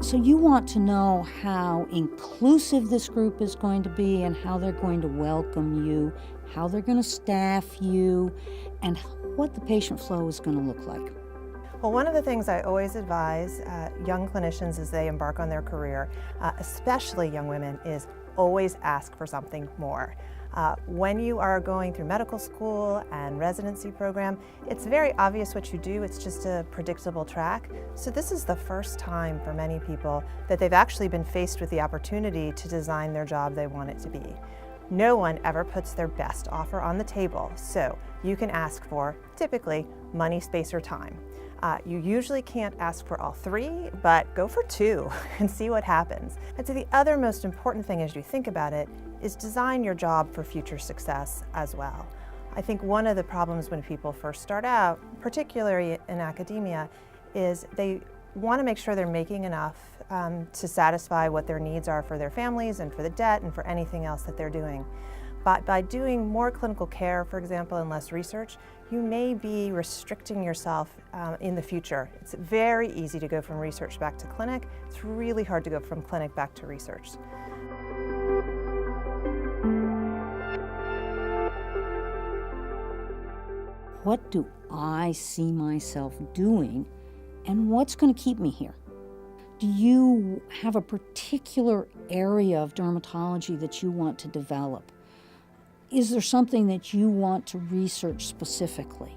So you want to know how inclusive this group is going to be and how they're going to welcome you, how they're going to staff you, and what the patient flow is going to look like. Well, one of the things I always advise young clinicians as they embark on their career, especially young women, is always ask for something more. When you are going through medical school and residency program, it's very obvious what you do. It's just a predictable track. So this is the first time for many people that they've actually been faced with the opportunity to design their job they want it to be. No one ever puts their best offer on the table, so you can ask for, typically, money, space, or time. You usually can't ask for all three, but go for two and see what happens. And so the other most important thing as you think about it is design your job for future success as well. I think one of the problems when people first start out, particularly in academia, is they want to make sure they're making enough to satisfy what their needs are for their families and for the debt and for anything else that they're doing. But by doing more clinical care, for example, and less research, you may be restricting yourself in the future. It's very easy to go from research back to clinic. It's really hard to go from clinic back to research. What do I see myself doing, and what's going to keep me here? Do you have a particular area of dermatology that you want to develop? Is there something that you want to research specifically?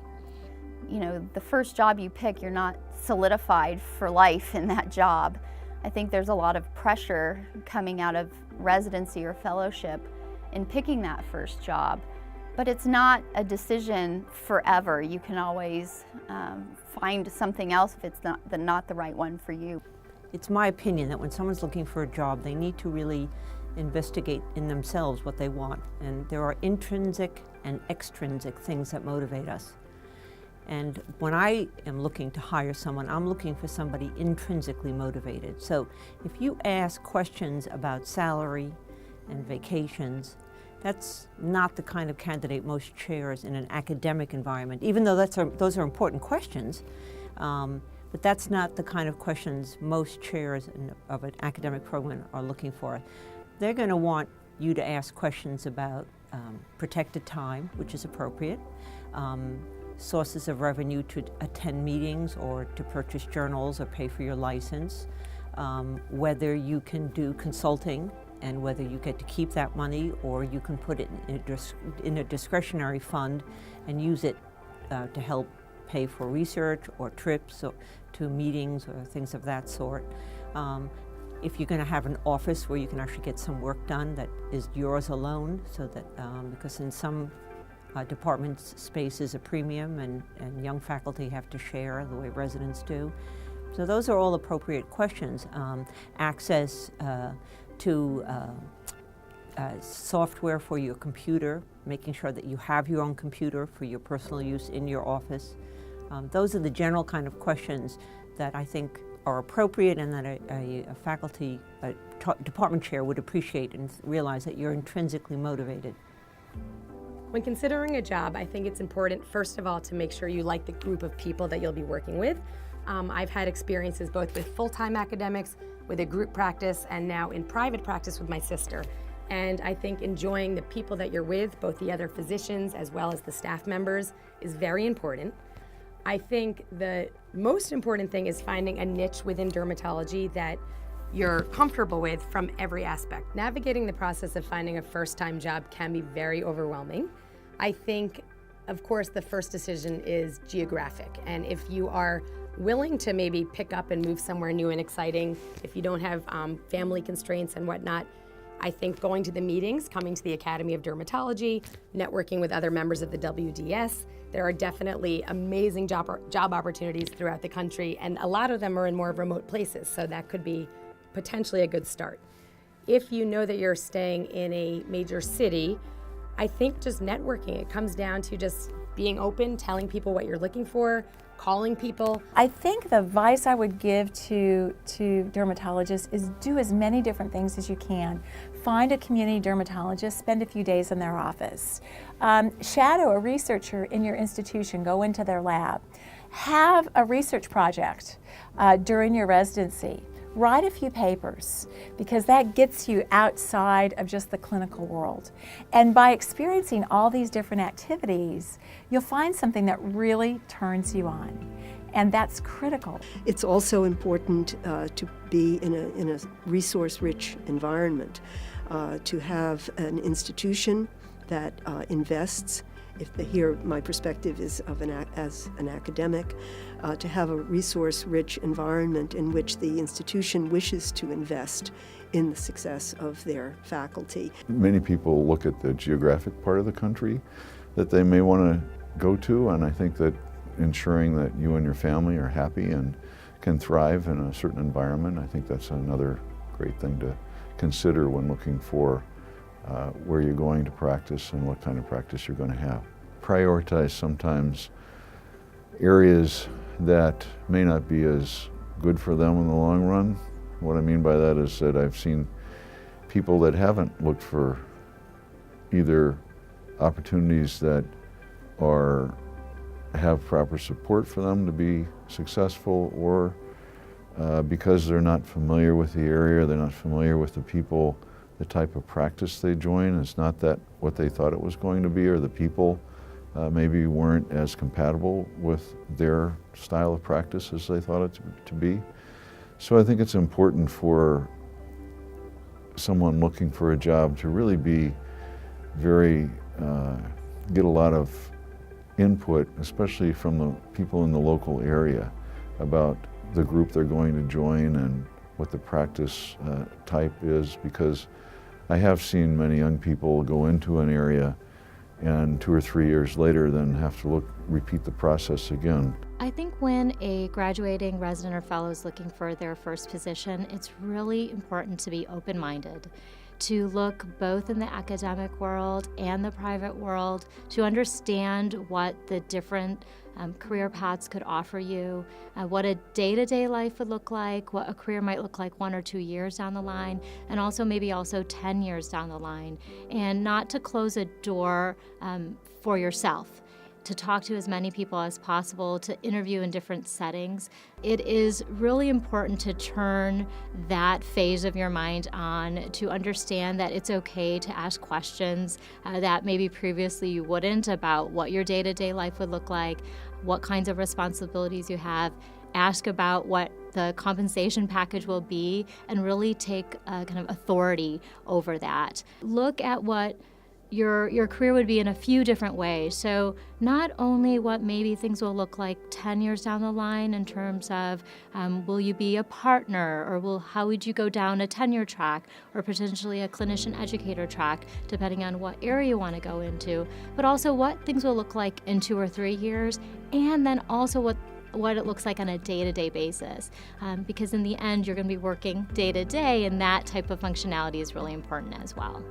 You know, the first job you pick, you're not solidified for life in that job. I think there's a lot of pressure coming out of residency or fellowship in picking that first job. But it's not a decision forever. You can always find something else if it's not the right one for you. It's my opinion that when someone's looking for a job, they need to really investigate in themselves what they want. And there are intrinsic and extrinsic things that motivate us. And when I am looking to hire someone, I'm looking for somebody intrinsically motivated. So if you ask questions about salary and vacations, that's not the kind of candidate most chairs in an academic environment, even though those are important questions. But that's not the kind of questions most chairs of an academic program are looking for. They're going to want you to ask questions about protected time, which is appropriate, sources of revenue to attend meetings or to purchase journals or pay for your license, whether you can do consulting and whether you get to keep that money or you can put it in a discretionary fund and use it to help pay for research or trips or to meetings or things of that sort. If you're going to have an office where you can actually get some work done that is yours alone, so that because in some departments space is a premium and young faculty have to share the way residents do. So those are all appropriate questions. Access to software for your computer, making sure that you have your own computer for your personal use in your office. Those are the general kind of questions that I think are appropriate and that a faculty, department chair would appreciate and realize that you're intrinsically motivated. When considering a job, I think it's important, first of all, to make sure you like the group of people that you'll be working with. I've had experiences both with full-time academics, with a group practice, and now in private practice with my sister. And I think enjoying the people that you're with, both the other physicians as well as the staff members, is very important. I think the most important thing is finding a niche within dermatology that you're comfortable with from every aspect. Navigating the process of finding a first-time job can be very overwhelming. I think, of course, the first decision is geographic. And if you are willing to maybe pick up and move somewhere new and exciting, if you don't have family constraints and whatnot, I think going to the meetings, coming to the Academy of Dermatology, networking with other members of the WDS, there are definitely amazing job opportunities throughout the country, and a lot of them are in more remote places, so that could be potentially a good start. If you know that you're staying in a major city, I think just networking. It comes down to just being open, telling people what you're looking for, calling people. I think the advice I would give to dermatologists is do as many different things as you can. Find a community dermatologist, spend a few days in their office. Shadow a researcher in your institution, go into their lab. Have a research project during your residency. write a few papers, because that gets you outside of just the clinical world. And by experiencing all these different activities, you'll find something that really turns you on. And that's critical. It's also important to be in a resource-rich environment, to have an institution that invests. Here my perspective is as an academic, to have a resource-rich environment in which the institution wishes to invest in the success of their faculty. Many people look at the geographic part of the country that they may want to go to, and I think that ensuring that you and your family are happy and can thrive in a certain environment, I think that's another great thing to consider when looking for where you're going to practice and what kind of practice you're going to have. Prioritize sometimes areas that may not be as good for them in the long run. What I mean by that is that I've seen people that haven't looked for either opportunities that have proper support for them to be successful, or because they're not familiar with the area, they're not familiar with the people, the type of practice they join is not that what they thought it was going to be, or the people maybe weren't as compatible with their style of practice as they thought it to be. So I think it's important for someone looking for a job to really be get a lot of input, especially from the people in the local area, about the group they're going to join and what the practice type is, because I have seen many young people go into an area and 2 or 3 years later then have to repeat the process again. I think when a graduating resident or fellow is looking for their first position, it's really important to be open-minded, to look both in the academic world and the private world, to understand what the different career paths could offer you, what a day-to-day life would look like, what a career might look like 1 or 2 years down the line, and also maybe 10 years down the line, and not to close a door for yourself, to talk to as many people as possible, to interview in different settings. It is really important to turn that phase of your mind on, to understand that it's okay to ask questions that maybe previously you wouldn't, about what your day-to-day life would look like, what kinds of responsibilities you have. Ask about what the compensation package will be, and really take kind of authority over that. Look at what your career would be in a few different ways. So not only what maybe things will look like 10 years down the line in terms of will you be a partner, or how would you go down a tenure track, or potentially a clinician educator track, depending on what area you want to go into, but also what things will look like in 2 or 3 years, and then also what it looks like on a day-to-day basis. Because in the end, you're going to be working day-to-day, and that type of functionality is really important as well.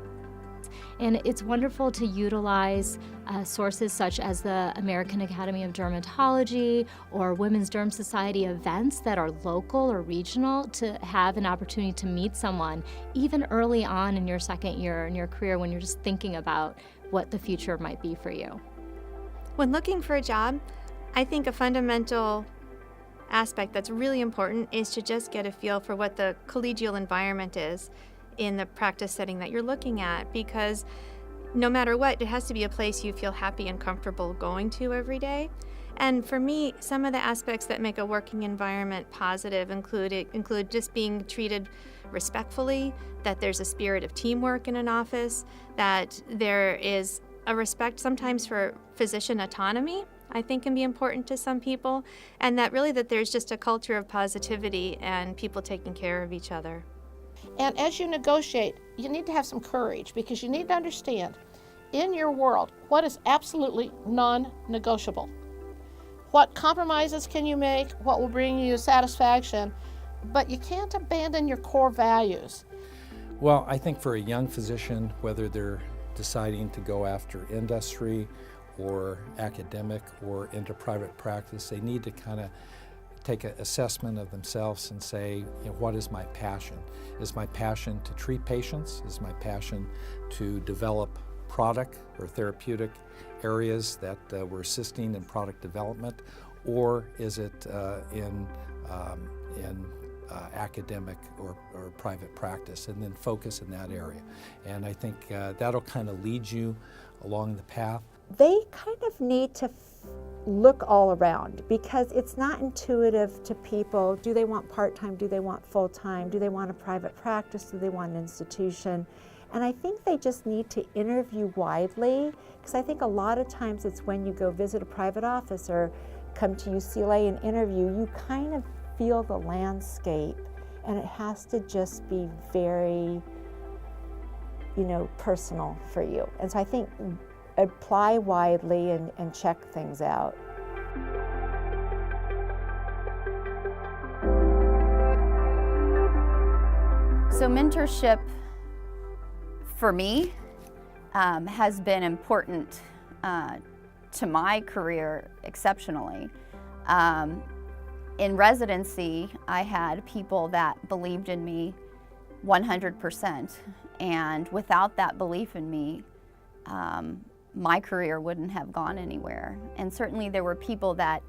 And it's wonderful to utilize sources such as the American Academy of Dermatology or Women's Derm Society events that are local or regional, to have an opportunity to meet someone even early on in your second year in your career, when you're just thinking about what the future might be for you. When looking for a job, I think a fundamental aspect that's really important is to just get a feel for what the collegial environment is in the practice setting that you're looking at, because no matter what, it has to be a place you feel happy and comfortable going to every day. And for me, some of the aspects that make a working environment positive include just being treated respectfully, that there's a spirit of teamwork in an office, that there is a respect sometimes for physician autonomy, I think can be important to some people, and that there's just a culture of positivity and people taking care of each other. And as you negotiate, you need to have some courage, because you need to understand, in your world, what is absolutely non-negotiable. What compromises can you make? What will bring you satisfaction? But you can't abandon your core values. Well, I think for a young physician, whether they're deciding to go after industry or academic or into private practice, they need to kind of take an assessment of themselves and say, what is my passion? Is my passion to treat patients? Is my passion to develop product or therapeutic areas that we're assisting in product development? Or is it in academic or private practice, and then focus in that area. And I think that'll kind of lead you along the path. They kind of need to look all around, because it's not intuitive to people. Do they want part-time? Do they want full-time? Do they want a private practice? Do they want an institution? And I think they just need to interview widely, because I think a lot of times it's when you go visit a private office or come to UCLA and interview, you kind of feel the landscape, and it has to just be very, personal for you. And so I think apply widely and check things out. So mentorship for me has been important to my career exceptionally. In residency, I had people that believed in me 100%, and without that belief in me, my career wouldn't have gone anywhere. And certainly there were people that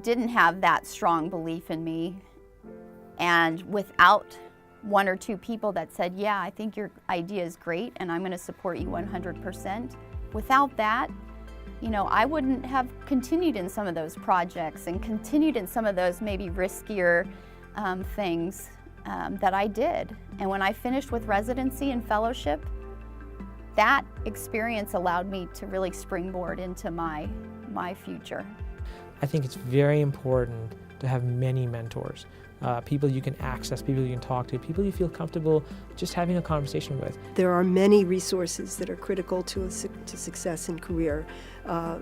didn't have that strong belief in me, and without one or two people that said, yeah, I think your idea is great and I'm going to support you 100%. Without that, I wouldn't have continued in some of those projects and continued in some of those maybe riskier things that I did. And when I finished with residency and fellowship, that experience allowed me to really springboard into my future. I think it's very important to have many mentors. People you can access, people you can talk to, people you feel comfortable just having a conversation with. There are many resources that are critical to success in career.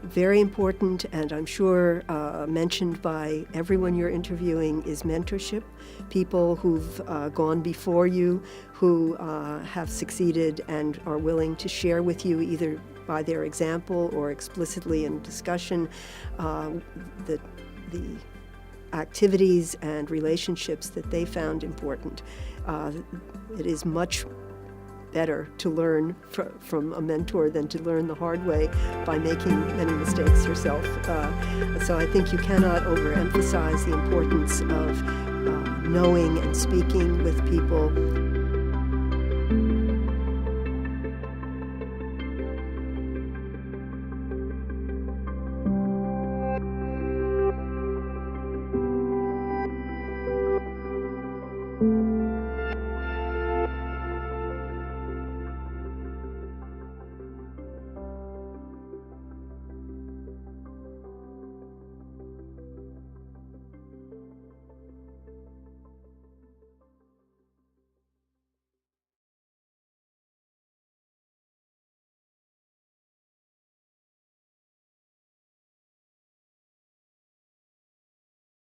Very important, and I'm sure mentioned by everyone you're interviewing, is mentorship. People who've gone before you, who have succeeded and are willing to share with you, either by their example or explicitly in discussion, the activities and relationships that they found important. It is much better to learn from a mentor than to learn the hard way by making many mistakes yourself. So I think you cannot overemphasize the importance of knowing and speaking with people